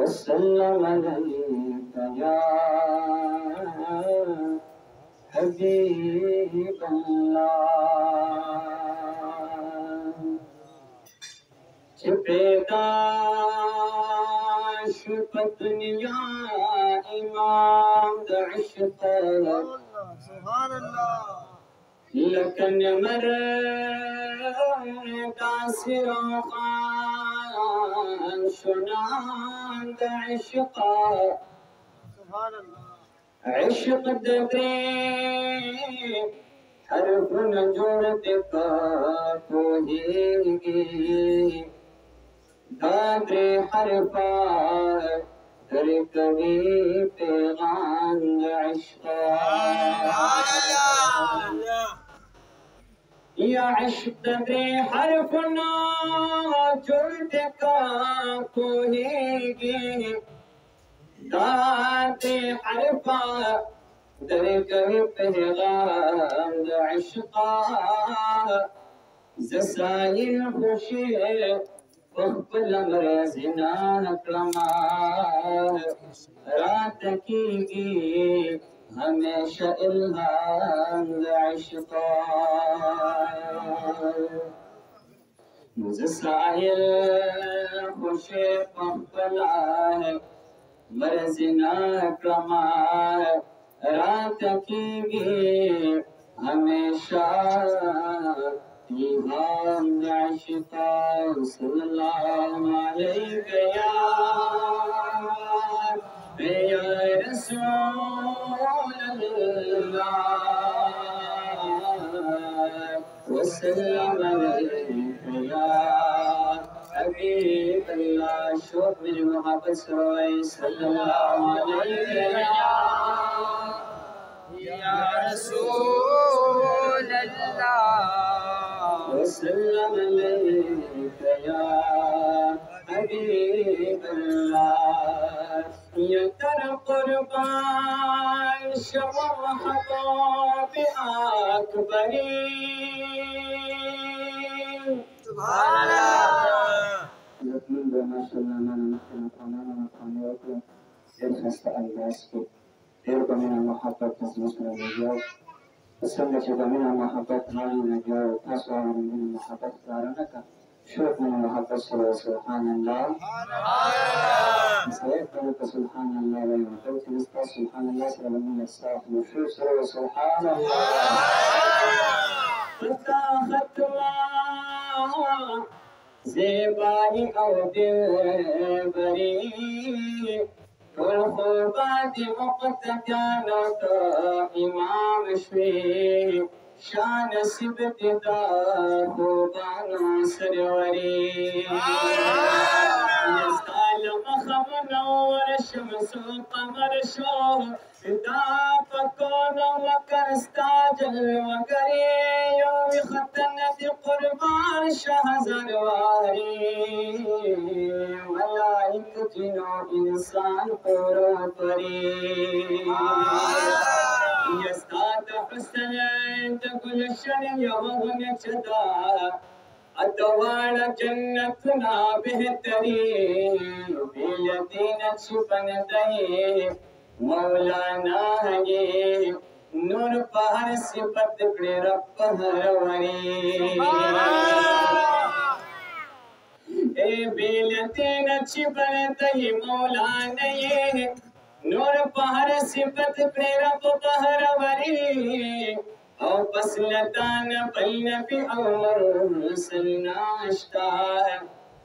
वसल्लम अलैका हबीब अल्लाह। पेदाश दुनिया इमाम इश्क़ सुभान अल्लाह लकन मर दासिरों खान शुनांद इश्क़ सुभान अल्लाह। इश्क़ दरे हरफ न जोड़ते का कोहेगी दादरे हरफा कर कभी पैगाम इश्क़ या इश्क़ दरे हरफ न जोड़ते का कोहेगी दादरे हरफा दर कभी पैगाम इश्क़ ज़साइल खुशी फ़क़्बल मरज़िना कमा रात कीगी हमेशा इल्हाम इश्क़ ज़साइल खुशी फ़क़्बल मरज़िना कमा रात कीगी हमेशा इल्हाम इश्क़ सल्लल्लाहु अलैहि या रसूल अल्लाह वसल्लम अलैका या हबीब अल्लाह। शोक मेरी मोहब्बत सरोए सल्लल्लाहु अलैहि या रसूल अल्लाह वसल्लम अलैका या हबीब अल्लाह। या तर कुर्बान शमा महबूब अकबरी सुभान अल्लाह। من المحبة تسمس من النجاة السنة من المحبة هذه النجاة تسعى من المحبة كارنك شوف من المحبة سبحان الله سيقولك سبحان الله ويقولك نسبة سبحان الله سبحان الله الساعة وشوف سبحان الله فتاخت الله زيباني أو دلبري والخوبات مقتدانا إمام شوي شان سبت دا خوبانا سروري يسال مخمنا والشمس والقمر شو دا فكون مكر استاجل وقري يوم ختنة قربان شهزر واري ملائكتنا إنسان قربري يستاد حسنين تقول الشري وغنى شدا الدوار جنتنا بهترين بالذين شفنتين مولانا هي نور پہر صفت کڑے رب پہروری اے بیلتین اچھی بنتہی مولانا یہ نور پہر صفت کڑے رب پہروری او پسلتان بلنبی عمر سلنا اشتاہ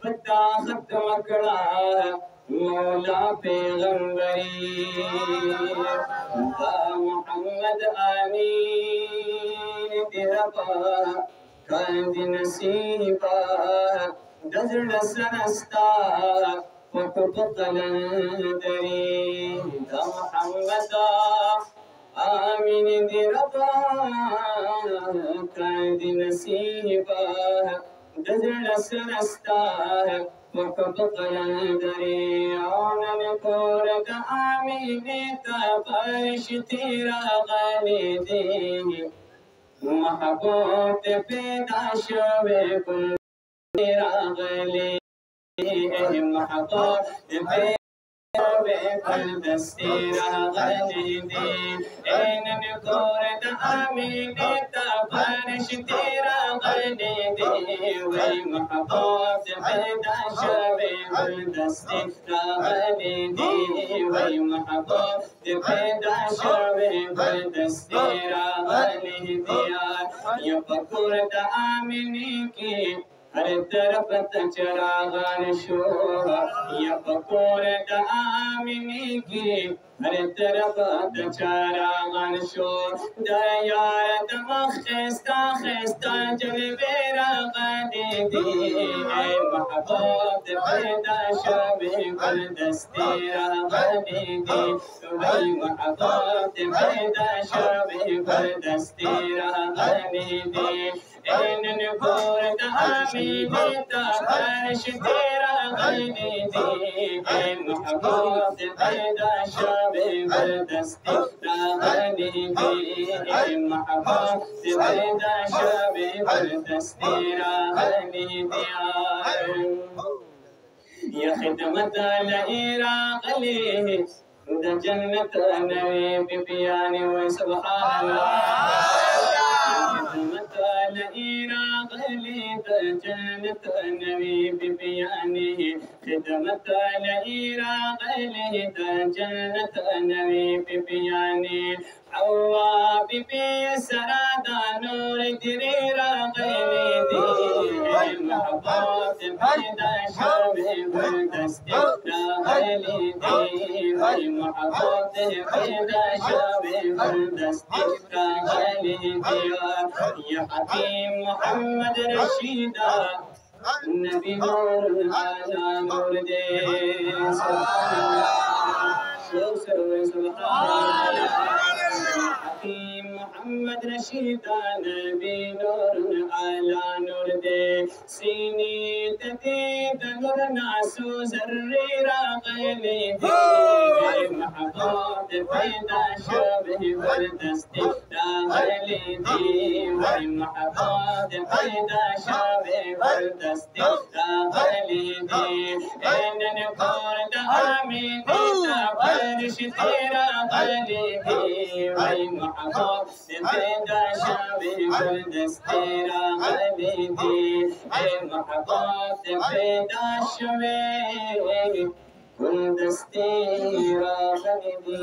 پتا خط مکڑا مولا پیغمبری دا محمد آمین دربا کاند نصیبا دزر سنستا وکب قلندری دا محمد آمین دربا کاند نصیبا دزر سنستا وقت قلندری آنن کورک آمینی تا فرش تیرا غلی دی محبوب پیدا شوے کن تیرا غلی محبوب فالدستيرا غنيدي إن نقول آميني تفرش تيرا غنيدي ومحبوب بدا شبي فالدستيرا غنيدي ومحبوب بدا شبي فالدستيرا غنيدي يا فكر آميني کی हर तरफ चरागान शोर या पकोर आमिनी की हर तरफ चरागान शोर दयार खिस्ता खिस्ता जलवेरा गनी दी महबूब पैदा शबे गुलदस्तेरा गनी दी वही महबूब पैदा शबे गुलदस्तेरा गनी दी इन नूर आमीनी तफरश तेरा गनी दी महबूब पैदा शबे गुलदस्तेरा गनी दी महबूब पैदा शबे गुलदस्तेरा गनी दिया या खिदमत लईराग ली द जन्नत नवी बिबियानी व सुभान खिदमत लईराग ली द जन्नत नवी बिबियानी खिदमत लईराग ली द जन्नत नवी बिबियानी हवा बिबी सरादा नूर दिरेरा गनी दी महबूब पैदा शबे गुलदस्तेरा गनी दी महबूब पैदा शबे गुलदस्तेरा गनी दी या हकीम मोहम्मद रशीदा नबी नूर आला नूर दे सुभान अल्लाह हकीम मोहम्मद रशीदा नबी नूर आला नूर दे सीनी तते नूर नासु जर्रीरा गनी दी महबूब पैदा शबे गुलदस्तेरा गनी दी महबूब पैदा शबे गुलदस्तेरा गनी दी इन नूर आमीनी तफरश तेरा गनी दी महबूब पैदा शबे गुलदस्तेरा गनी दी महबूब पैदा शबे गुलदस्तेरा गनी दी